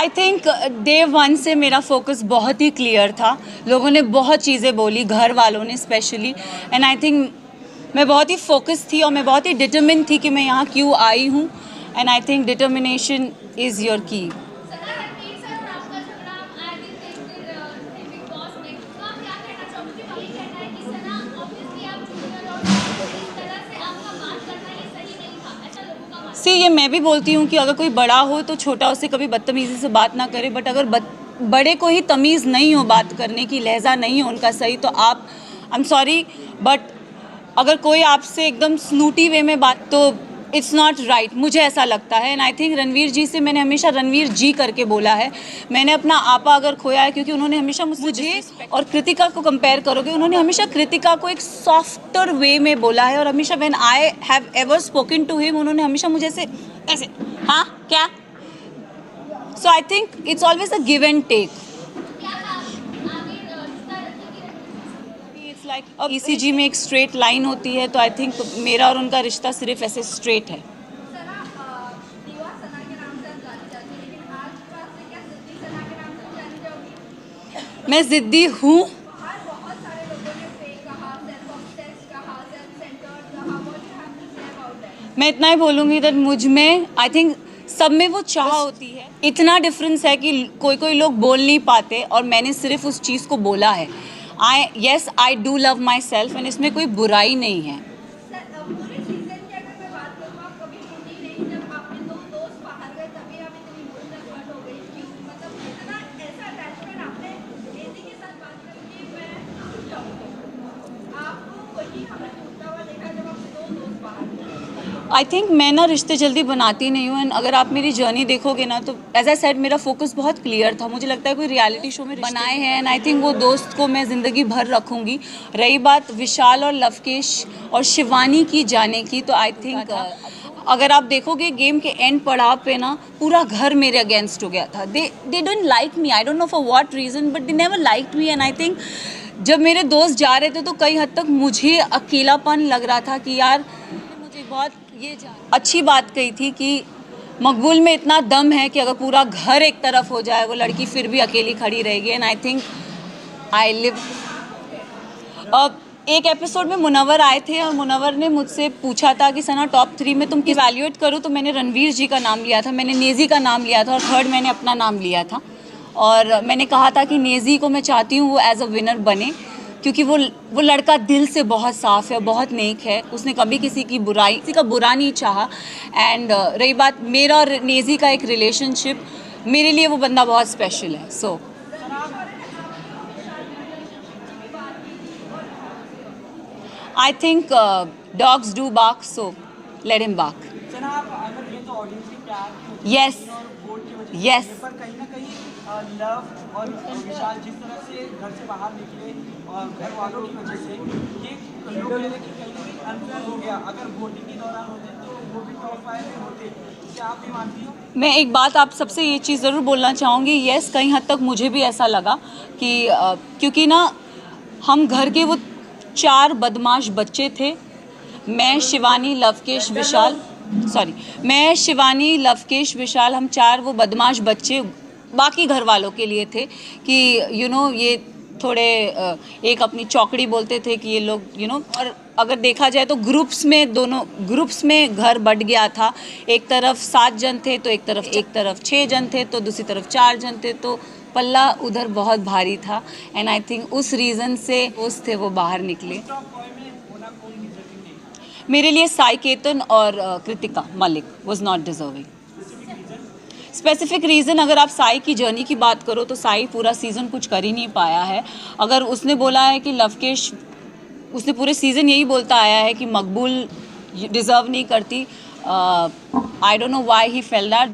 I think day one से मेरा focus बहुत ही क्लियर था। लोगों ने बहुत चीज़ें बोली, घर वालों ने स्पेशली, एंड आई थिंक मैं बहुत ही फोकस थी और मैं बहुत ही डिटर्मिन थी कि मैं यहाँ क्यों आई हूँ। And I think determination is your की। ये मैं भी बोलती हूँ कि अगर कोई बड़ा हो तो छोटा उससे कभी बदतमीज़ी से बात ना करे, बट अगर बड़े को ही तमीज़ नहीं हो बात करने की, लहजा नहीं हो उनका सही, तो आप आई एम सॉरी बट अगर कोई आपसे एकदम स्नूटी वे में बात, तो इट्स नॉट राइट, मुझे ऐसा लगता है। एंड आई थिंक रणवीर जी से मैंने हमेशा रणवीर जी करके बोला है। मैंने अपना आपा अगर खोया है क्योंकि उन्होंने हमेशा मुझे और कृतिका को कंपेयर करोगे, उन्होंने हमेशा कृतिका को एक सॉफ्टर वे में बोला है, और हमेशा when I have ever spoken to him, उन्होंने हमेशा मुझे ऐसे हाँ क्या। So I think it's always a give and take. Like ECG में एक स्ट्रेट लाइन होती है, तो आई थिंक मेरा और उनका रिश्ता सिर्फ ऐसे स्ट्रेट है। मैं जिद्दी हूँ। मैं इतना ही बोलूँगी दैट मुझ में आई थिंक सब में वो चाह होती है। इतना डिफरेंस है कि कोई लोग बोल नहीं पाते और मैंने सिर्फ उस चीज़ को बोला है। I do love my self, and इसमें कोई बुराई नहीं है। आई थिंक मैं ना रिश्ते जल्दी बनाती नहीं हूँ, एंड अगर आप मेरी जर्नी देखोगे ना, तो एज आई सेड मेरा फोकस बहुत क्लियर था। मुझे लगता है कोई रियलिटी शो में बनाए हैं, एंड आई थिंक वो दोस्त को मैं ज़िंदगी भर रखूँगी। रही बात विशाल और लवकेश और शिवानी की जाने की, तो आई थिंक अगर आप देखोगे गेम के एंड पड़ाव पे ना पूरा घर मेरे अगेंस्ट हो गया था। They don't like me, I don't know for what reason, but they never liked me. And I think जब मेरे दोस्त जा रहे थे तो कई हद तक मुझे अकेलापन लग रहा था कि यार, मुझे बहुत ये अच्छी बात कही थी कि मकबूल में इतना दम है कि अगर पूरा घर एक तरफ हो जाए, वो लड़की फिर भी अकेली खड़ी रहेगी। And I think I live. अब एक एपिसोड में मुनव्वर आए थे और मुनव्वर ने मुझसे पूछा था कि सना टॉप 3 में तुम इवैल्यूएट करो, तो मैंने रणवीर जी का नाम लिया था, मैंने नेजी का नाम लिया था, और थर्ड मैंने अपना नाम लिया था। और मैंने कहा था कि नेजी को मैं चाहती हूँ वो एज अ विनर बने, क्योंकि वो लड़का दिल से बहुत साफ़ है, बहुत नेक है, उसने कभी किसी का बुरा नहीं चाहा। एंड रही बात मेरा और नेजी का एक रिलेशनशिप, मेरे लिए वो बंदा बहुत स्पेशल है। So I think dogs do bark, so let him bark. Yes yes. कहीं ना कहीं लव और विशाल जिस तरह से घर से बाहर निकले और घर वालों की वजह से ये लोग कह रहे कि कहीं ना कहीं अनफेयर हो गया। अगर वोटिंग के दौरान होते तो वो भी टॉप 5 में होते। क्या आप भी मानती हो? मैं एक बात आप सबसे ये चीज़ ज़रूर बोलना चाहूँगी। यस, कहीं हद तक मुझे भी ऐसा लगा कि क्योंकि ना हम घर के वो 4 बदमाश बच्चे थे। मैं शिवानी लवकेश विशाल, हम 4 वो बदमाश बच्चे बाकी घर वालों के लिए थे कि ये थोड़े एक अपनी चौकड़ी बोलते थे कि ये लोग और अगर देखा जाए तो दोनों ग्रुप्स में घर बट गया था। एक तरफ 7 जन थे तो एक तरफ 6 जन थे तो दूसरी तरफ 4 जन थे, तो पल्ला उधर बहुत भारी था। एंड आई थिंक उस रीज़न से दोस्त थे वो बाहर निकले। मेरे लिए साई केतन और Kritika Malik was not deserving. Specific reason, अगर आप साई की जर्नी की बात करो तो साई पूरा सीज़न कुछ कर ही नहीं पाया है। अगर उसने बोला है कि लवकेश, उसने पूरे सीज़न यही बोलता आया है कि मकबूल डिज़र्व नहीं करती। I don't know why he felt that.